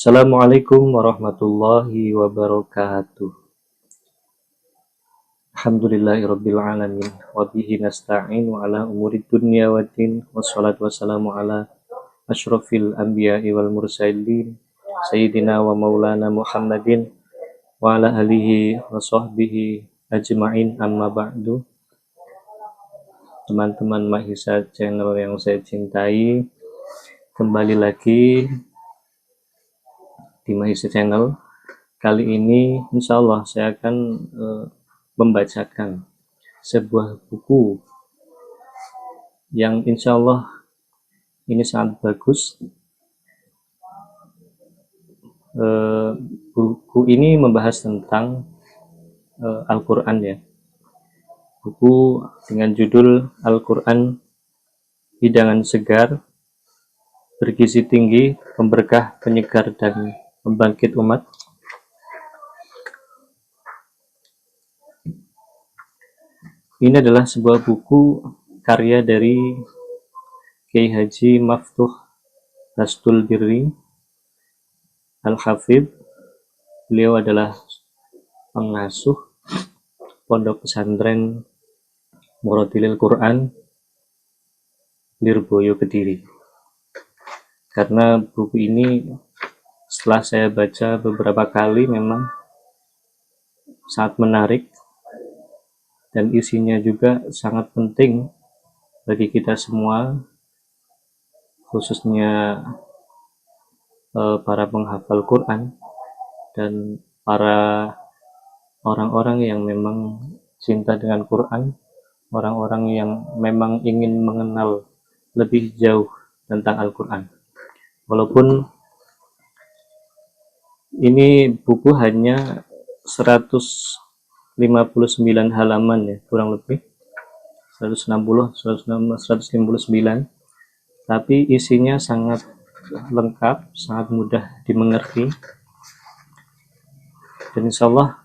Assalamualaikum warahmatullahi wabarakatuh. Alhamdulillahirabbil alamin wa bihi nasta'in wa ala umurid dunya waddin wassalatu wassalamu ala asyrafil anbiya'i wal mursalin sayyidina wa maulana Muhammadin wa ala alihi wa sahbihi ajma'in, amma ba'du. Teman-teman Mahisa channel yang saya cintai, kembali lagi di Mahisa channel. Kali ini insya Allah saya akan membacakan sebuah buku yang insya Allah ini sangat bagus. Buku ini membahas tentang Al-Quran ya. Buku dengan judul Al-Quran Hidangan Segar, Bergizi Tinggi, Pemberkah, Penyegar, dan Pembangkit Umat. Ini adalah sebuah buku karya dari Kiai Haji Maftuh Bastul Birri Al-Hafidh. Beliau adalah pengasuh Pondok Pesantren Muratilil Quran Lirboyo Kediri. Karena buku ini setelah saya baca beberapa kali memang sangat menarik dan isinya juga sangat penting bagi kita semua, khususnya para penghafal Quran dan para orang-orang yang memang cinta dengan Quran, orang-orang yang memang ingin mengenal lebih jauh tentang Al-Quran. Walaupun ini buku hanya 159 halaman ya, kurang lebih 159, tapi isinya sangat lengkap, sangat mudah dimengerti, dan insya Allah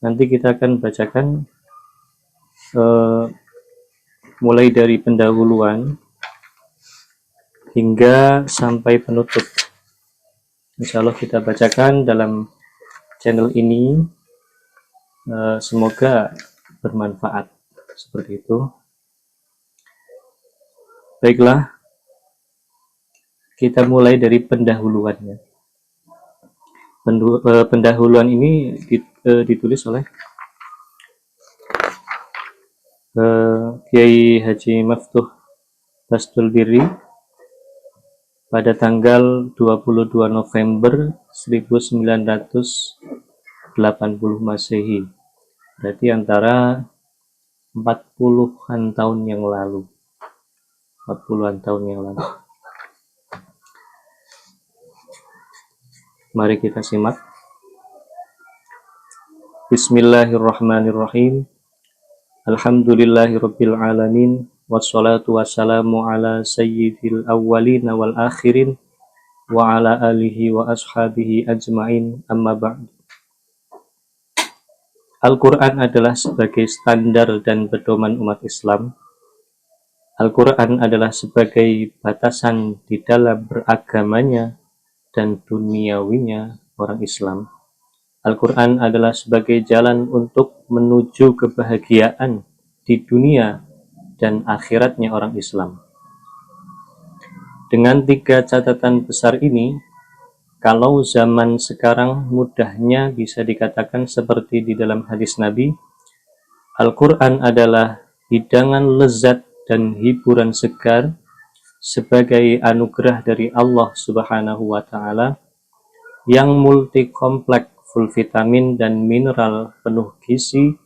nanti kita akan bacakan mulai dari pendahuluan hingga sampai penutup. Insya Allah kita bacakan dalam channel ini. Semoga bermanfaat. Seperti itu. Baiklah, kita mulai dari pendahuluannya. Pendahuluan ini ditulis oleh Kiai Haji Maftuh Bastul Birri pada tanggal 22 November 1980 Masehi. Berarti antara 40-an tahun yang lalu. 40-an tahun yang lalu. Mari kita simak. Bismillahirrahmanirrahim. Alhamdulillahirabbil alamin. Wassalatu wassalamu ala sayyidil awwalin wal akhirin wa ala alihi wa ashabihi ajma'in, amma ba'du. Al-Quran adalah sebagai standar dan pedoman umat Islam. Al-Quran adalah sebagai batasan di dalam beragamanya dan duniawinya orang Islam. Al-Quran adalah sebagai jalan untuk menuju kebahagiaan di dunia dan akhiratnya orang Islam. Dengan 3 catatan besar ini, kalau zaman sekarang mudahnya bisa dikatakan seperti di dalam hadis Nabi, Al-Quran adalah hidangan lezat dan hiburan segar sebagai anugerah dari Allah Subhanahu wa Ta'ala yang multi kompleks, full vitamin dan mineral, penuh gizi,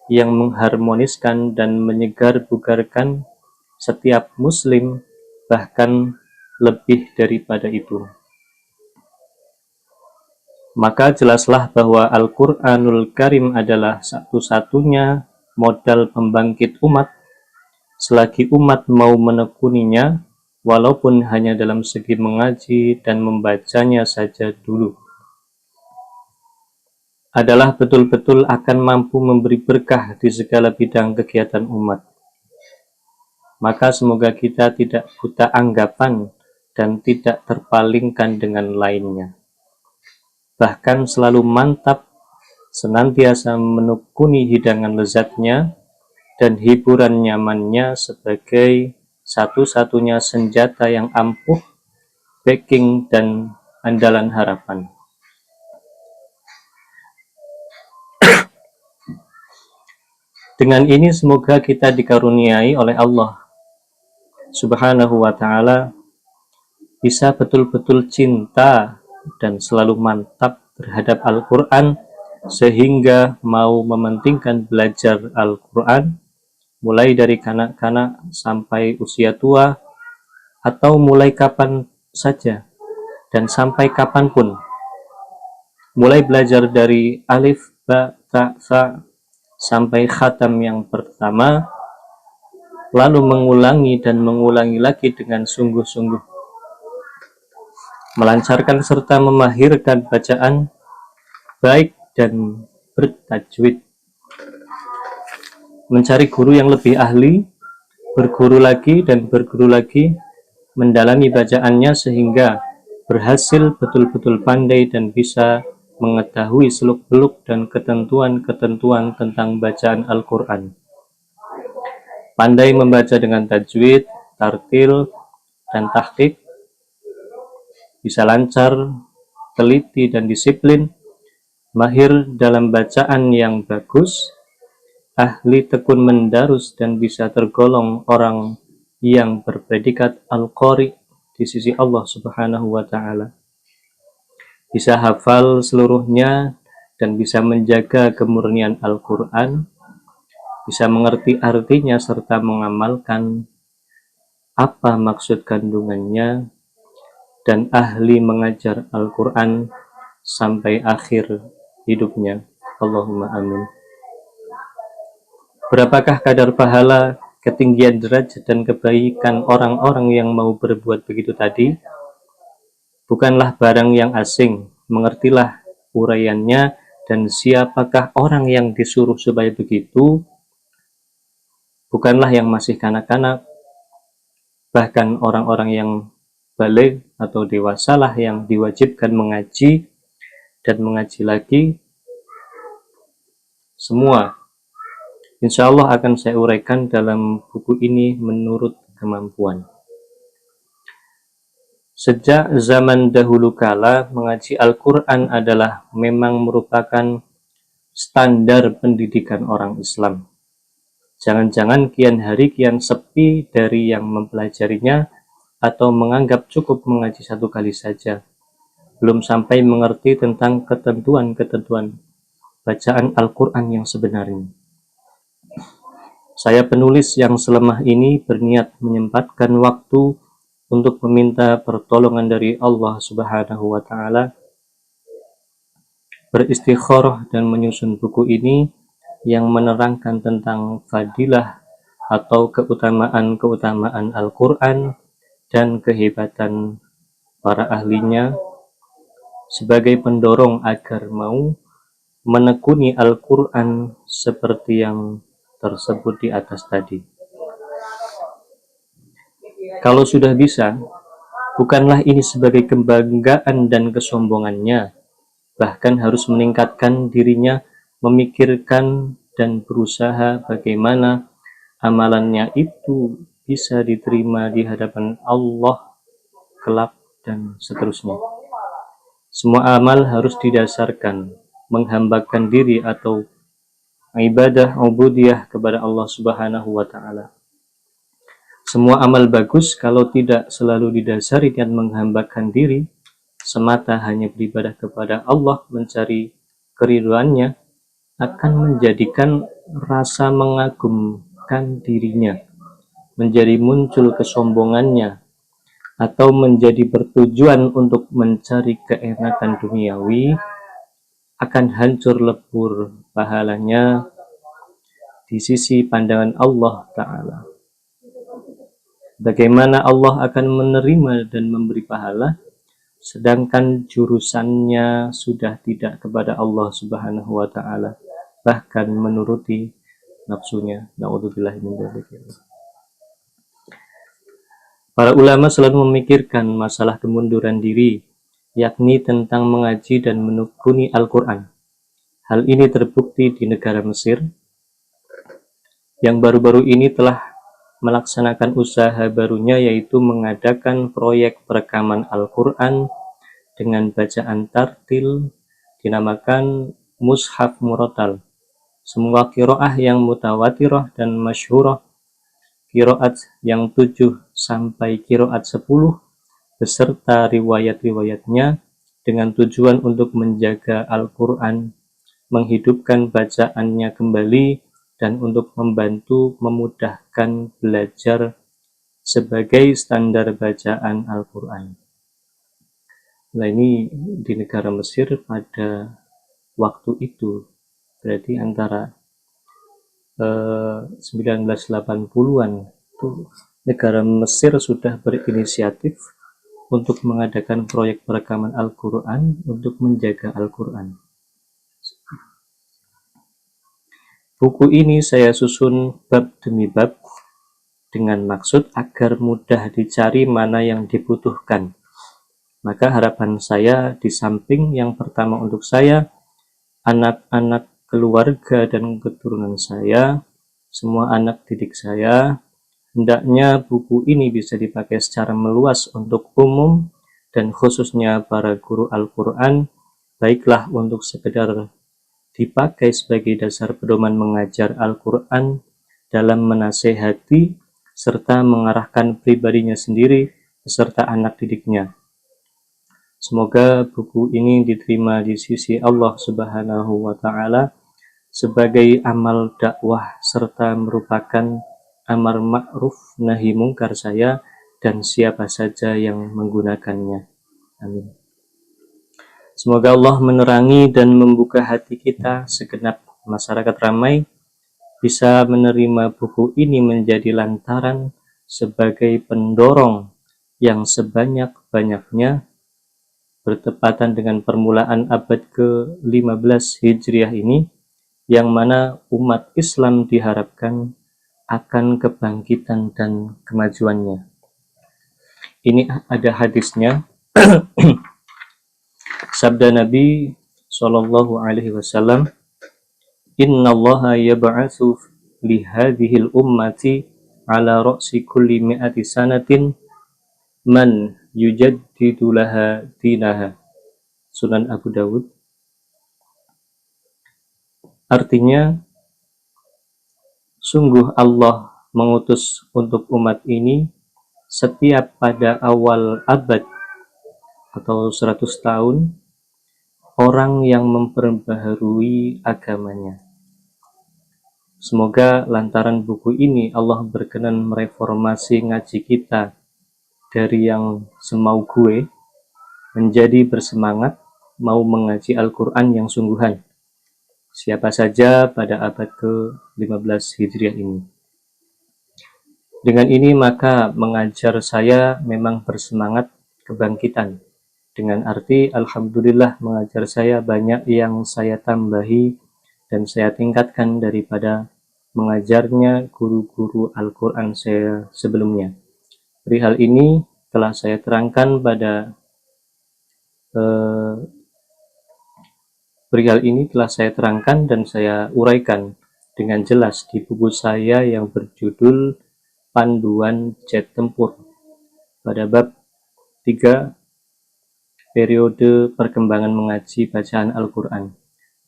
yang mengharmoniskan dan menyegar-bugarkan setiap muslim, bahkan lebih daripada itu. Maka jelaslah bahwa Al-Quranul Karim adalah satu-satunya modal pembangkit umat, selagi umat mau menekuninya, walaupun hanya dalam segi mengaji dan membacanya saja dulu, adalah betul-betul akan mampu memberi berkah di segala bidang kegiatan umat. Maka semoga kita tidak buta anggapan dan tidak terpalingkan dengan lainnya. bahkan selalu mantap, senantiasa menekuni hidangan lezatnya dan hiburan nyamannya sebagai satu-satunya senjata yang ampuh, backing, dan andalan harapan. Dengan ini semoga kita dikaruniai oleh Allah Subhanahu wa ta'ala bisa betul-betul cinta dan selalu mantap terhadap Al-Quran, sehingga mau mementingkan belajar Al-Quran mulai dari kanak-kanak sampai usia tua, atau mulai kapan saja dan sampai kapanpun, mulai belajar dari alif, ba, ta, sa sampai khatam yang pertama, lalu mengulangi dan mengulangi lagi dengan sungguh-sungguh, melancarkan serta memahirkan bacaan baik dan bertajwid, mencari guru yang lebih ahli, berguru lagi dan berguru lagi, mendalami bacaannya sehingga berhasil betul-betul pandai dan bisa mengetahui seluk-beluk dan ketentuan-ketentuan tentang bacaan Al-Quran. Pandai membaca dengan tajwid, tartil, dan tahqiq, bisa lancar, teliti dan disiplin, mahir dalam bacaan yang bagus, ahli tekun mendarus dan bisa tergolong orang yang berpredikat Al-Qari di sisi Allah Subhanahu wa ta'ala. Bisa hafal seluruhnya dan bisa menjaga kemurnian Al-Quran, bisa mengerti artinya serta mengamalkan apa maksud kandungannya, dan ahli mengajar Al-Quran sampai akhir hidupnya. Allahumma amin. Berapakah kadar pahala, ketinggian derajat dan kebaikan orang-orang yang mau berbuat begitu tadi? Bukanlah barang yang asing, mengertilah uraiannya, dan siapakah orang yang disuruh supaya begitu? Bukanlah yang masih kanak-kanak, bahkan orang-orang yang balik atau dewasalah yang diwajibkan mengaji dan mengaji lagi. Semua insya Allah akan saya uraikan dalam buku ini menurut kemampuan. Sejak zaman dahulu kala, mengaji Al-Quran adalah memang merupakan standar pendidikan orang Islam. Jangan-jangan kian hari kian sepi dari yang mempelajarinya atau menganggap cukup mengaji satu kali saja, belum sampai mengerti tentang ketentuan-ketentuan bacaan Al-Quran yang sebenarnya. Saya penulis yang selemah ini berniat menyempatkan waktu untuk meminta pertolongan dari Allah Subhanahu wa ta'ala, beristikharah dan menyusun buku ini yang menerangkan tentang fadilah atau keutamaan-keutamaan Al-Quran dan kehebatan para ahlinya, sebagai pendorong agar mau menekuni Al-Quran seperti yang tersebut di atas tadi. Kalau sudah bisa, bukanlah ini sebagai kebanggaan dan kesombongannya, bahkan harus meningkatkan dirinya, memikirkan dan berusaha bagaimana amalannya itu bisa diterima di hadapan Allah kelak dan seterusnya. Semua amal harus didasarkan menghambakan diri atau ibadah ubudiyah kepada Allah Subhanahu wa ta'ala. Semua amal bagus kalau tidak selalu didasari dan menghambakan diri semata hanya beribadah kepada Allah, mencari keridhaannya, akan menjadikan rasa mengagumkan dirinya menjadi muncul kesombongannya, atau menjadi bertujuan untuk mencari keenakan duniawi, akan hancur lebur pahalanya di sisi pandangan Allah Ta'ala. Bagaimana Allah akan menerima dan memberi pahala, sedangkan jurusannya sudah tidak kepada Allah Subhanahu wa ta'ala, bahkan menuruti nafsunya. Na'udzubillahi min dzalik. Para ulama selalu memikirkan masalah kemunduran diri yakni tentang mengaji dan menekuni Al-Quran. Hal ini terbukti di negara Mesir, yang baru-baru ini telah melaksanakan usaha barunya, yaitu mengadakan proyek perekaman Al-Quran dengan bacaan tartil dinamakan Mushaf Murattal. Semua kiroah yang mutawatirah dan masyhurah, kiroat yang 7 sampai kiroat 10, beserta riwayat-riwayatnya, dengan tujuan untuk menjaga Al-Quran, menghidupkan bacaannya kembali, dan untuk membantu memudahkan belajar sebagai standar bacaan Al-Quran. Nah, ini di negara Mesir pada waktu itu, berarti antara 1980-an itu negara Mesir sudah berinisiatif untuk mengadakan proyek perekaman Al-Quran untuk menjaga Al-Quran. Buku ini saya susun bab demi bab dengan maksud agar mudah dicari mana yang dibutuhkan. Maka harapan saya, di samping yang pertama untuk saya, anak-anak keluarga dan keturunan saya, semua anak didik saya, hendaknya buku ini bisa dipakai secara meluas untuk umum dan khususnya para guru Al-Quran, baiklah untuk sekedar dipakai sebagai dasar pedoman mengajar Al-Quran dalam menasehati serta mengarahkan pribadinya sendiri beserta anak didiknya. Semoga buku ini diterima di sisi Allah Subhanahu wa Ta'ala sebagai amal dakwah serta merupakan amar ma'ruf nahi mungkar saya dan siapa saja yang menggunakannya. Amin. Semoga Allah menerangi dan membuka hati kita, segenap masyarakat ramai, bisa menerima buku ini menjadi lantaran sebagai pendorong yang sebanyak-banyaknya, bertepatan dengan permulaan abad ke-15 Hijriah ini, yang mana umat Islam diharapkan akan kebangkitan dan kemajuannya. Ini ada hadisnya. Sabda Nabi Shallallahu Alaihi Wasallam, Innallaha yab'atsu li hadhil ummati ala ra'si kulli mi'ati sanatin man yujaddidu laha dinaha. Sunan Abu Dawud. Artinya, sungguh Allah mengutus untuk umat ini setiap pada awal abad atau 100 tahun orang yang memperbaharui agamanya. Semoga lantaran buku ini Allah berkenan mereformasi ngaji kita dari yang semau gue menjadi bersemangat mau mengaji Al-Quran yang sungguhan, siapa saja pada abad ke-15 Hijriah ini. Dengan ini maka mengajar saya memang bersemangat kebangkitan. Dengan arti, Alhamdulillah mengajar saya banyak yang saya tambahi dan saya tingkatkan daripada mengajarnya guru-guru Al-Quran saya sebelumnya. Perihal ini telah saya terangkan dan saya uraikan dengan jelas di buku saya yang berjudul Panduan Jet Tempur pada bab 3 periode perkembangan mengaji bacaan Al-Quran.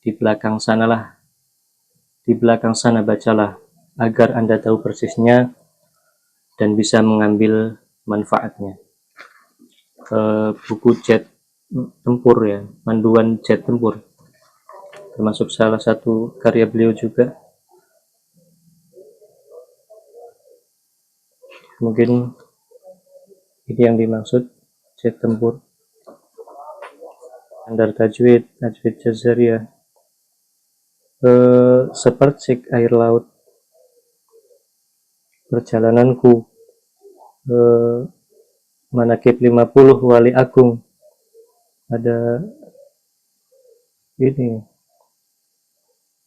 Di belakang sana bacalah agar Anda tahu persisnya dan bisa mengambil manfaatnya. Buku Jet Tempur ya, Panduan Jet Tempur, termasuk salah satu karya beliau juga. Mungkin ini yang dimaksud Jet Tempur. Standar tajwid Jazariyah, sepercik air laut, perjalananku, Manakib 50 Wali Agung, ada ini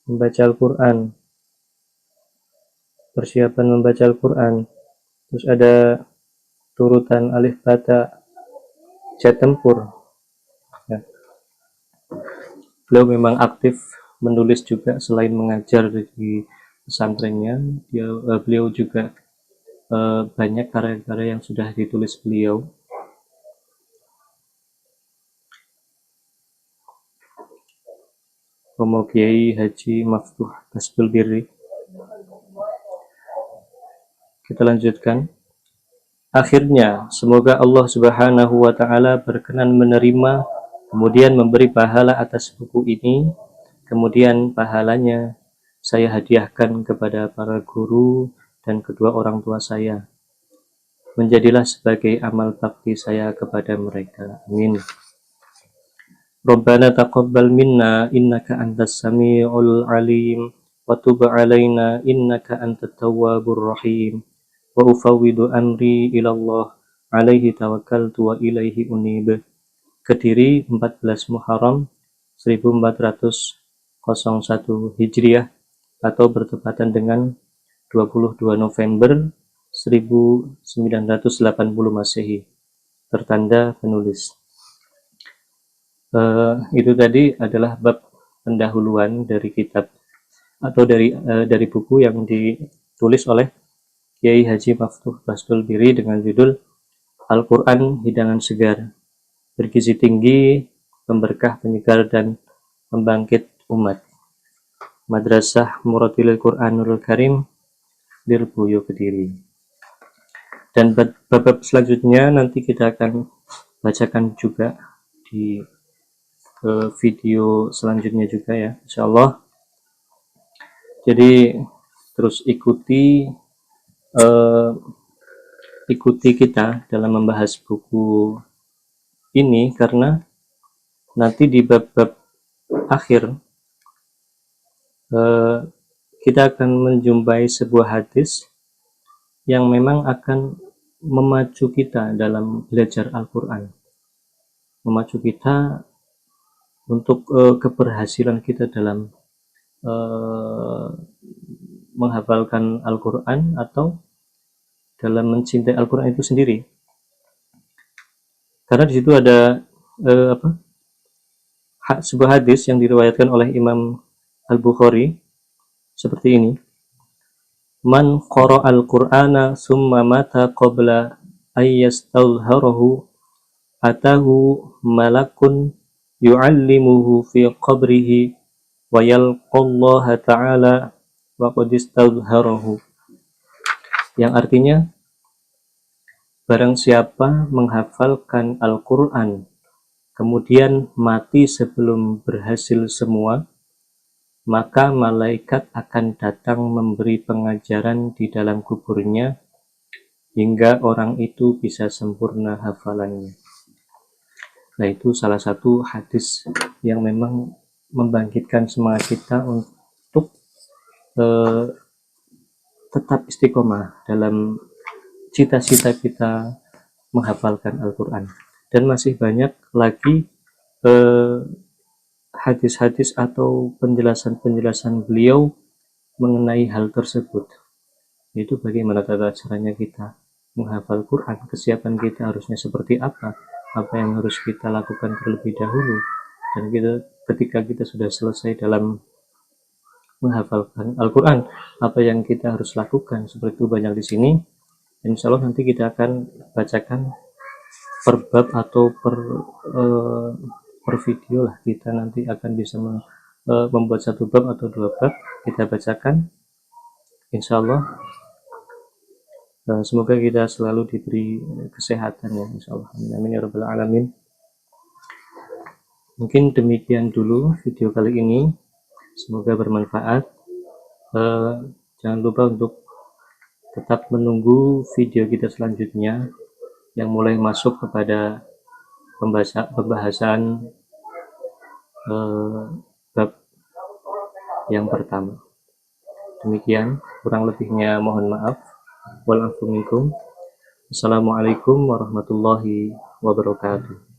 membaca Al-Quran, persiapan membaca Al-Quran, terus ada turutan alif bata Jet Tempur, Beliau memang aktif menulis juga selain mengajar di pesantrennya. Beliau juga banyak karya-karya yang sudah ditulis beliau. Romo Kiai Haji Maftuh Bastul Birri. Kita lanjutkan. Akhirnya, semoga Allah Subhanahu wa Ta'ala berkenan menerima, kemudian memberi pahala atas buku ini. Kemudian pahalanya saya hadiahkan kepada para guru dan kedua orang tua saya. Menjadilah sebagai amal bakti saya kepada mereka. Amin. Rabbana taqabbal minna innaka antas sami'ul alim wa tub alaina innaka antat tawwabur rahim. Wa ufawwidu amri ilallah alaihi tawakkaltu wa ilaihi unib. Kediri 14 Muharram 1401 Hijriah atau bertepatan dengan 22 November 1980 Masehi. Tertanda penulis. Itu tadi adalah bab pendahuluan dari kitab atau dari buku yang ditulis oleh Kiai Haji Maftuh Bastul Birri dengan judul Al-Quran Hidangan Segar, Bergizi Tinggi, Pemberkah, Penyegar, dan Pembangkit Umat. Madrasah Muratilil Quranul Karim, Lirboyo, Kediri. Dan bab selanjutnya nanti kita akan bacakan juga di video selanjutnya juga ya, insyaallah. Jadi terus ikuti kita dalam membahas buku ini, karena nanti di bab-bab akhir kita akan menjumpai sebuah hadis yang memang akan memacu kita dalam belajar Al-Quran, memacu kita untuk keberhasilan kita dalam menghafalkan Al-Quran atau dalam mencintai Al-Quran itu sendiri. Karena di situ ada sebuah hadis yang diriwayatkan oleh Imam Al-Bukhari seperti ini. Man qara al-Qur'ana summa mata qabla ayyastadhharahu atahu malakun yu'allimuhu fi qabrihi wa yalqallaha ta'ala wa qad istadhharahu. Yang artinya, barang siapa menghafalkan Al-Quran kemudian mati sebelum berhasil semua, maka malaikat akan datang memberi pengajaran di dalam kuburnya hingga orang itu bisa sempurna hafalannya. Nah, itu salah satu hadis yang memang membangkitkan semangat kita untuk tetap istiqomah dalam cita-cita kita menghafalkan Al-Quran. Dan masih banyak lagi hadis-hadis atau penjelasan-penjelasan beliau mengenai hal tersebut, yaitu bagaimana tata caranya kita menghafal Quran, kesiapan kita harusnya seperti apa yang harus kita lakukan terlebih dahulu, dan ketika kita sudah selesai dalam menghafalkan Al-Quran, apa yang kita harus lakukan. Seperti itu banyak di sini. Insya Allah nanti kita akan bacakan per bab atau per video lah. Kita nanti akan bisa membuat satu bab atau dua bab, kita bacakan, insya Allah. Semoga kita selalu diberi kesehatan ya, insya Allah. Amin ya rabbal alamin. Mungkin demikian dulu video kali ini, semoga bermanfaat. Jangan lupa untuk tetap menunggu video kita selanjutnya yang mulai masuk kepada pembahasan bab yang pertama. Demikian, kurang lebihnya mohon maaf. Wal afu minkum. Assalamualaikum warahmatullahi wabarakatuh.